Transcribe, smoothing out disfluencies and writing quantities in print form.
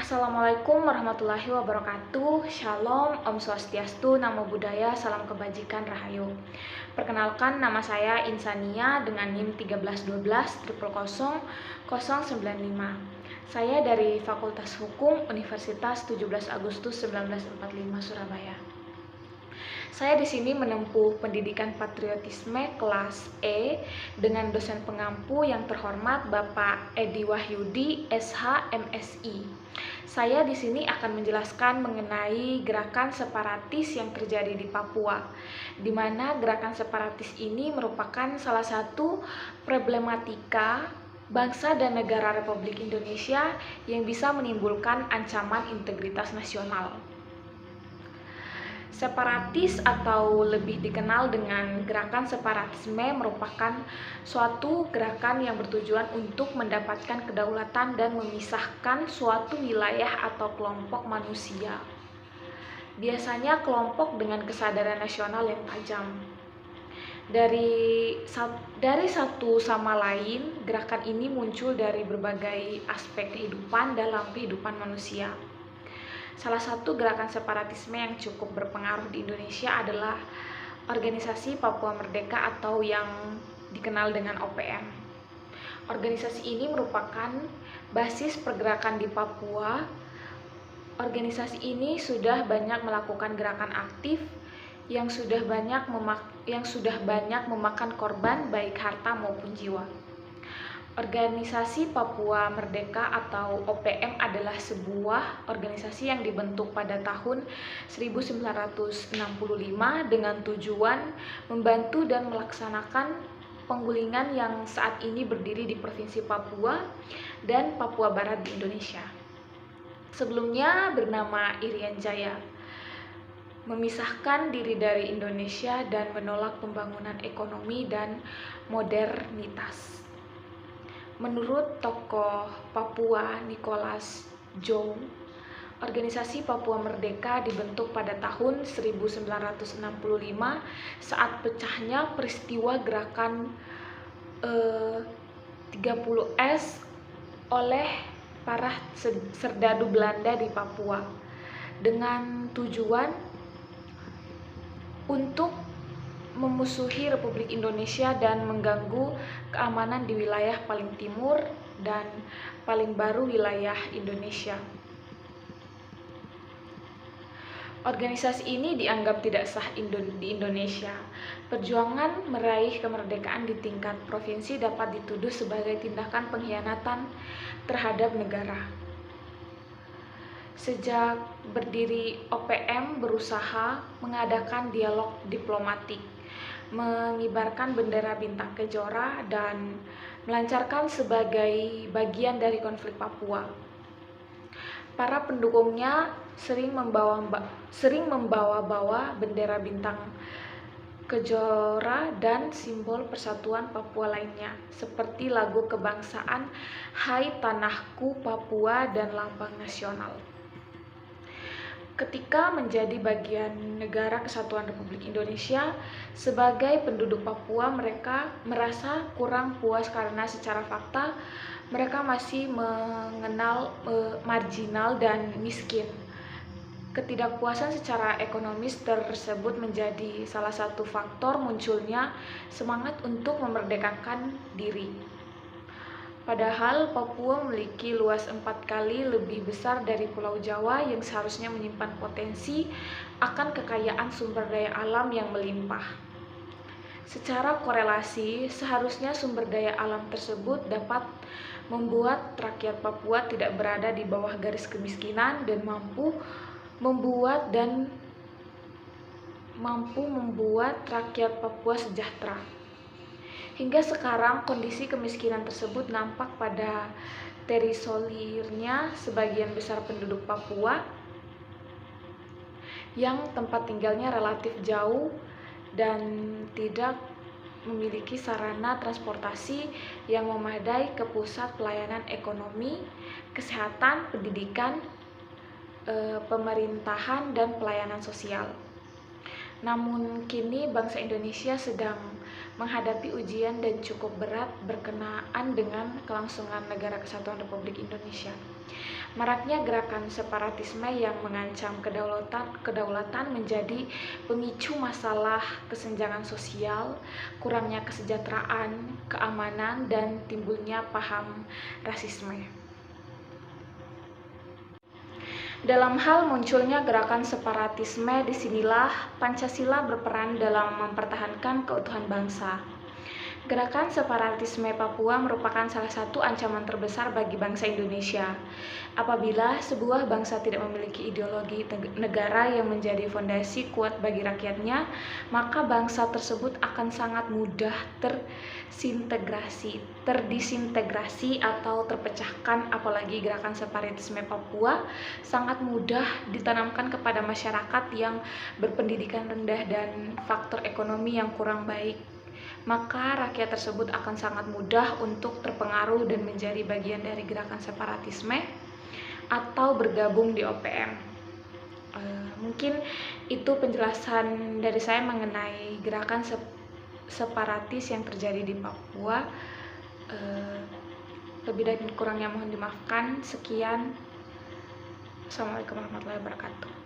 Assalamualaikum warahmatullahi wabarakatuh. Shalom, Om Swastiastu, Namo Buddhaya, Salam Kebajikan, Rahayu. Perkenalkan, nama saya Insania dengan NIM 132100095. Saya dari Fakultas Hukum Universitas 17 Agustus 1945 Surabaya. Saya di sini menempuh pendidikan patriotisme kelas E dengan dosen pengampu yang terhormat Bapak Edi Wahyudi, SH, MSI. Saya di sini akan menjelaskan mengenai gerakan separatis yang terjadi di Papua, di mana gerakan separatis ini merupakan salah satu problematika bangsa dan negara Republik Indonesia yang bisa menimbulkan ancaman integritas nasional. Separatis atau lebih dikenal dengan gerakan separatisme merupakan suatu gerakan yang bertujuan untuk mendapatkan kedaulatan dan memisahkan suatu wilayah atau kelompok manusia. Biasanya kelompok dengan kesadaran nasional yang tajam. Dari satu sama lain, gerakan ini muncul dari berbagai aspek kehidupan dalam kehidupan manusia. Salah satu gerakan separatisme yang cukup berpengaruh di Indonesia adalah Organisasi Papua Merdeka atau yang dikenal dengan OPM. Organisasi ini merupakan basis pergerakan di Papua. Organisasi ini sudah banyak melakukan gerakan aktif yang sudah banyak memakan korban baik harta maupun jiwa. Organisasi Papua Merdeka atau OPM adalah sebuah organisasi yang dibentuk pada tahun 1965 dengan tujuan membantu dan melaksanakan penggulingan yang saat ini berdiri di Provinsi Papua dan Papua Barat di Indonesia. Sebelumnya bernama Irian Jaya, memisahkan diri dari Indonesia dan menolak pembangunan ekonomi dan modernitas. Menurut tokoh Papua Nicholas Jow, Organisasi Papua Merdeka dibentuk pada tahun 1965 saat pecahnya peristiwa gerakan 30S oleh para serdadu Belanda di Papua dengan tujuan untuk memusuhi Republik Indonesia dan mengganggu keamanan di wilayah paling timur dan paling baru wilayah Indonesia. Organisasi ini dianggap tidak sah di Indonesia. Perjuangan meraih kemerdekaan di tingkat provinsi dapat dituduh sebagai tindakan pengkhianatan terhadap negara. Sejak berdiri, OPM berusaha mengadakan dialog diplomatik, mengibarkan bendera bintang kejora, dan melancarkan sebagai bagian dari konflik Papua. Para pendukungnya sering membawa-bawa bendera bintang kejora dan simbol persatuan Papua lainnya, seperti lagu kebangsaan Hai Tanahku Papua dan lambang nasional. Ketika menjadi bagian negara kesatuan Republik Indonesia, sebagai penduduk Papua mereka merasa kurang puas karena secara fakta mereka masih mengenal marginal dan miskin. Ketidakpuasan secara ekonomis tersebut menjadi salah satu faktor munculnya semangat untuk memerdekakan diri. Padahal Papua memiliki luas 4 kali lebih besar dari Pulau Jawa yang seharusnya menyimpan potensi akan kekayaan sumber daya alam yang melimpah. Secara korelasi, seharusnya sumber daya alam tersebut dapat membuat rakyat Papua tidak berada di bawah garis kemiskinan dan mampu membuat rakyat Papua sejahtera. Hingga sekarang kondisi kemiskinan tersebut nampak pada terisolirnya sebagian besar penduduk Papua yang tempat tinggalnya relatif jauh dan tidak memiliki sarana transportasi yang memadai ke pusat pelayanan ekonomi, kesehatan, pendidikan, pemerintahan, dan pelayanan sosial. Namun kini bangsa Indonesia sedang menghadapi ujian dan cukup berat berkenaan dengan kelangsungan Negara Kesatuan Republik Indonesia. Maraknya gerakan separatisme yang mengancam kedaulatan menjadi pemicu masalah kesenjangan sosial, kurangnya kesejahteraan, keamanan, dan timbulnya paham rasisme. Dalam hal munculnya gerakan separatisme, disinilah Pancasila berperan dalam mempertahankan keutuhan bangsa. Gerakan separatisme Papua merupakan salah satu ancaman terbesar bagi bangsa Indonesia. Apabila sebuah bangsa tidak memiliki ideologi negara yang menjadi fondasi kuat bagi rakyatnya, maka bangsa tersebut akan sangat mudah terdisintegrasi atau terpecahkan. Apalagi gerakan separatisme Papua sangat mudah ditanamkan kepada masyarakat yang berpendidikan rendah dan faktor ekonomi yang kurang baik, maka rakyat tersebut akan sangat mudah untuk terpengaruh dan menjadi bagian dari gerakan separatisme atau bergabung di OPM. Mungkin itu penjelasan dari saya mengenai gerakan separatis yang terjadi di Papua. Lebih dan kurangnya mohon dimaafkan. Sekian. Assalamualaikum warahmatullahi wabarakatuh.